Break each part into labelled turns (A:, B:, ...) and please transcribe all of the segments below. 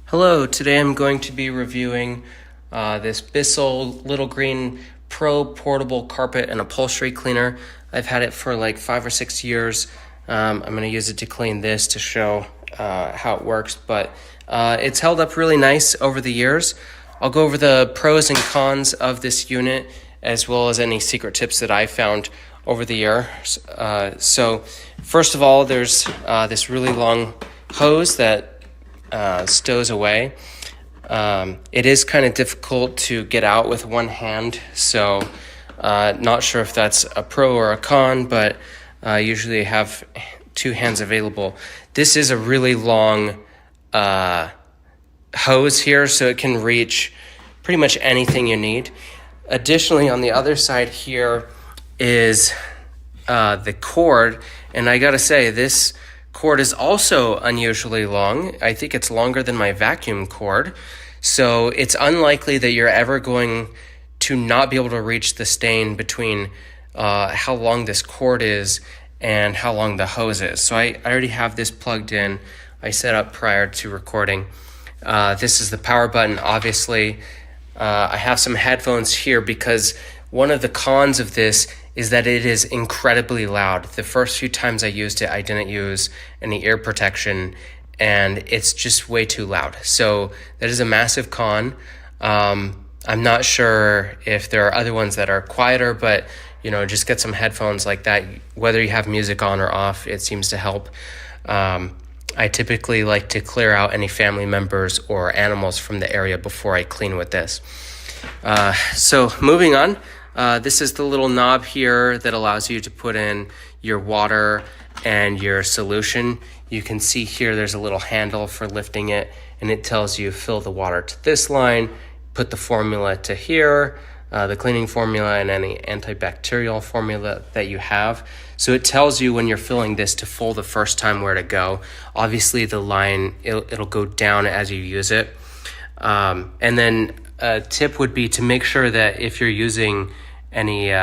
A: Hello, today I'm going to be reviewing this BISSELL Little Green Pro Portable Carpet and Upholstery Cleaner. I've had it for like 5 or 6 years. I'm going to use it to clean this to show how it works, but it's held up really nice over the years. I'll go over the pros and cons of this unit as well as any secret tips that I found over the years. So first of all, there's this really long hose that stows away. It is kind of difficult to get out with one hand, so not sure if that's a pro or a con, but usually I have 2 hands available. This is a really long hose here, so it can reach pretty much anything you need. Additionally, on the other side here is the cord, and I gotta say, this cord is also unusually long. I think it's longer than my vacuum cord, so it's unlikely that you're ever going to not be able to reach the stain between how long this cord is and how long the hose is. So I already have this plugged in. I set up prior to recording. This is the power button. Obviously, I have some headphones here because one of the cons of this is that it is incredibly loud. The first few times I used it, I didn't use any ear protection, and it's just way too loud. So that is a massive con. I'm not sure if there are other ones that are quieter, but just get some headphones like that. Whether you have music on or off, it seems to help. I typically like to clear out any family members or animals from the area before I clean with this. So moving on. This is the little knob here that allows you to put in your water and your solution. You can see here there's a little handle for lifting it, and it tells you fill the water to this line, put the formula to here, the cleaning formula and any antibacterial formula that you have. So it tells you when you're filling this to full the first time where to go. Obviously the line, it'll go down as you use it. And then a tip would be to make sure that if you're using any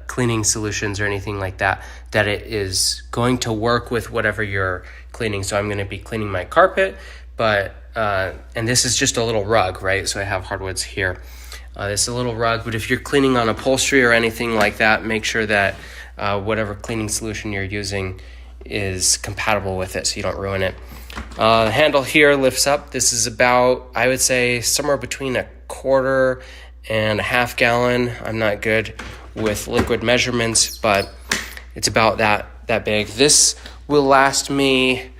A: cleaning solutions or anything like that, that it is going to work with whatever you're cleaning. So I'm going to be cleaning my carpet, but and this is just a little rug, right? So I have hardwoods here. This is a little rug, but if you're cleaning on upholstery or anything like that, make sure that whatever cleaning solution you're using is compatible with it so you don't ruin it. The handle here lifts up. This is about, I would say, somewhere between 1/4 and 1/2 gallon. I'm not good with liquid measurements, but it's about that big. This will last me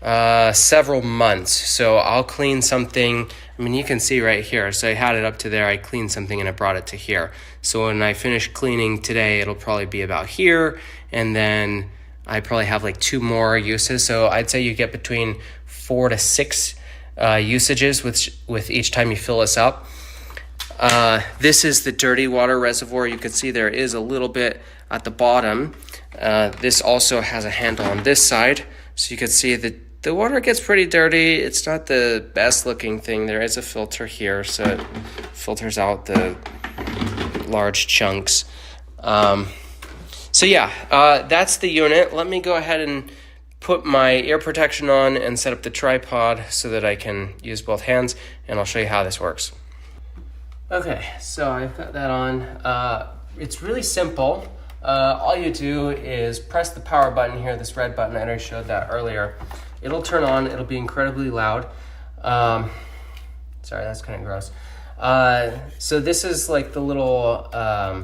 A: several months. So I'll clean something. I mean, you can see right here. So I had it up to there. I cleaned something and I brought it to here. So when I finish cleaning today, it'll probably be about here. And then I probably have like 2 more uses. So I'd say you get between 4 to 6 usages with each time you fill this up. This is the dirty water reservoir. You can see there is a little bit at the bottom. This also has a handle on this side. So you can see that the water gets pretty dirty. It's not the best looking thing. There is a filter here, so it filters out the large chunks. So yeah, that's the unit. Let me go ahead and put my ear protection on and set up the tripod so that I can use both hands, and I'll show you how this works. Okay, so I've got that on. It's really simple. All you do is press the power button here, this red button. I already showed that earlier. It'll turn on. It'll be incredibly loud. Sorry, that's kind of gross. So this is like the little, I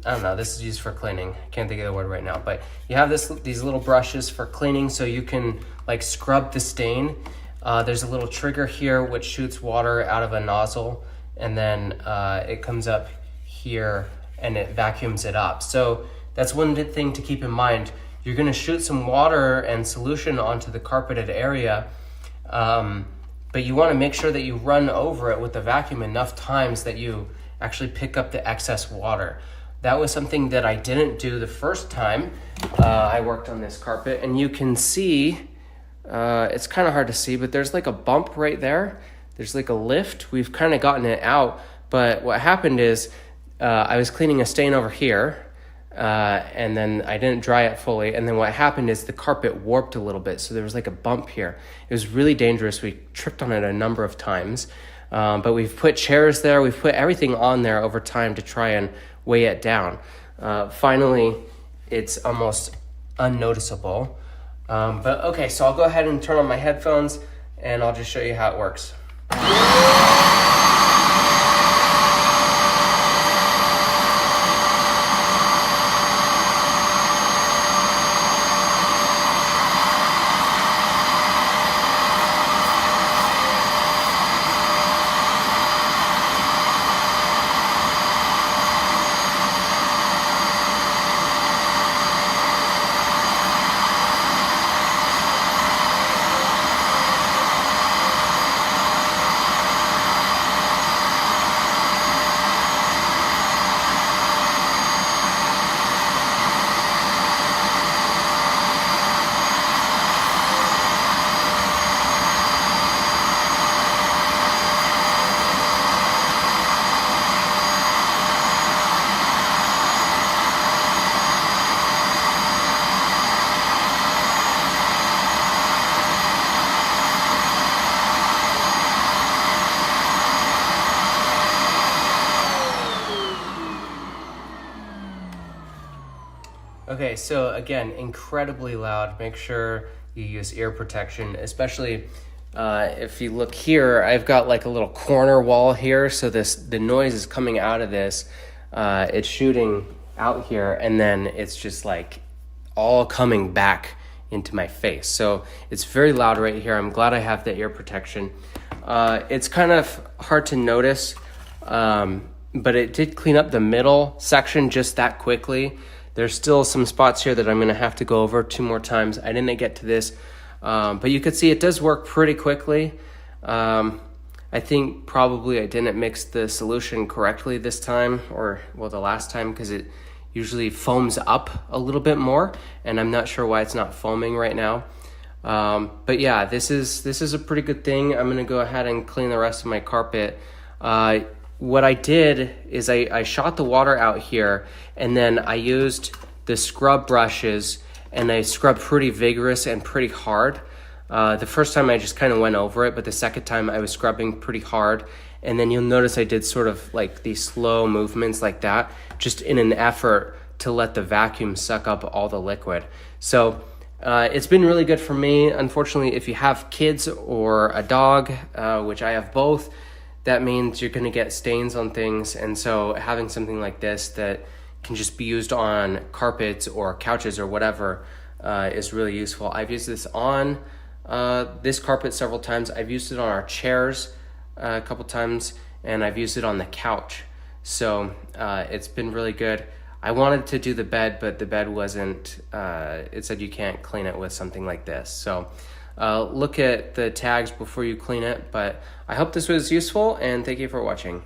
A: don't know, this is used for cleaning. I can't think of the word right now, but you have these little brushes for cleaning so you can like scrub the stain. There's a little trigger here which shoots water out of a nozzle, and then it comes up here and it vacuums it up. So that's one thing to keep in mind. You're gonna shoot some water and solution onto the carpeted area, but you wanna make sure that you run over it with the vacuum enough times that you actually pick up the excess water. That was something that I didn't do the first time I worked on this carpet, and you can see, it's kind of hard to see, but there's like a bump right there. There's like a lift. We've kind of gotten it out, but what happened is I was cleaning a stain over here, and then I didn't dry it fully. And then what happened is the carpet warped a little bit, so there was like a bump here. It was really dangerous. We tripped on it a number of times, but we've put chairs there. We've put everything on there over time to try and weigh it down. Finally, it's almost unnoticeable. But okay, so I'll go ahead and turn on my headphones, and I'll just show you how it works. Okay, so again, incredibly loud. Make sure you use ear protection, especially if you look here, I've got like a little corner wall here, so the noise is coming out of this. It's shooting out here, and then it's just like all coming back into my face. So it's very loud right here. I'm glad I have the ear protection. It's kind of hard to notice, but it did clean up the middle section just that quickly. There's still some spots here that I'm going to have to go over 2 more times. I didn't get to this, but you could see it does work pretty quickly. I think probably I didn't mix the solution correctly this time, or well, the last time, because it usually foams up a little bit more, and I'm not sure why it's not foaming right now. But yeah, this is a pretty good thing. I'm going to go ahead and clean the rest of my carpet. What I did is I shot the water out here, and then I used the scrub brushes, and I scrubbed pretty vigorous and pretty hard. The first time I just kind of went over it, but the second time I was scrubbing pretty hard. And then you'll notice I did sort of like these slow movements like that, just in an effort to let the vacuum suck up all the liquid. So it's been really good for me. Unfortunately, if you have kids or a dog, which I have both, that means you're going to get stains on things. And so having something like this that can just be used on carpets or couches or whatever is really useful. I've used this on this carpet several times. I've used it on our chairs a couple times, and I've used it on the couch. So it's been really good. I wanted to do the bed, but the bed wasn't, it said you can't clean it with something like this. So look at the tags before you clean it, but I hope this was useful, and thank you for watching.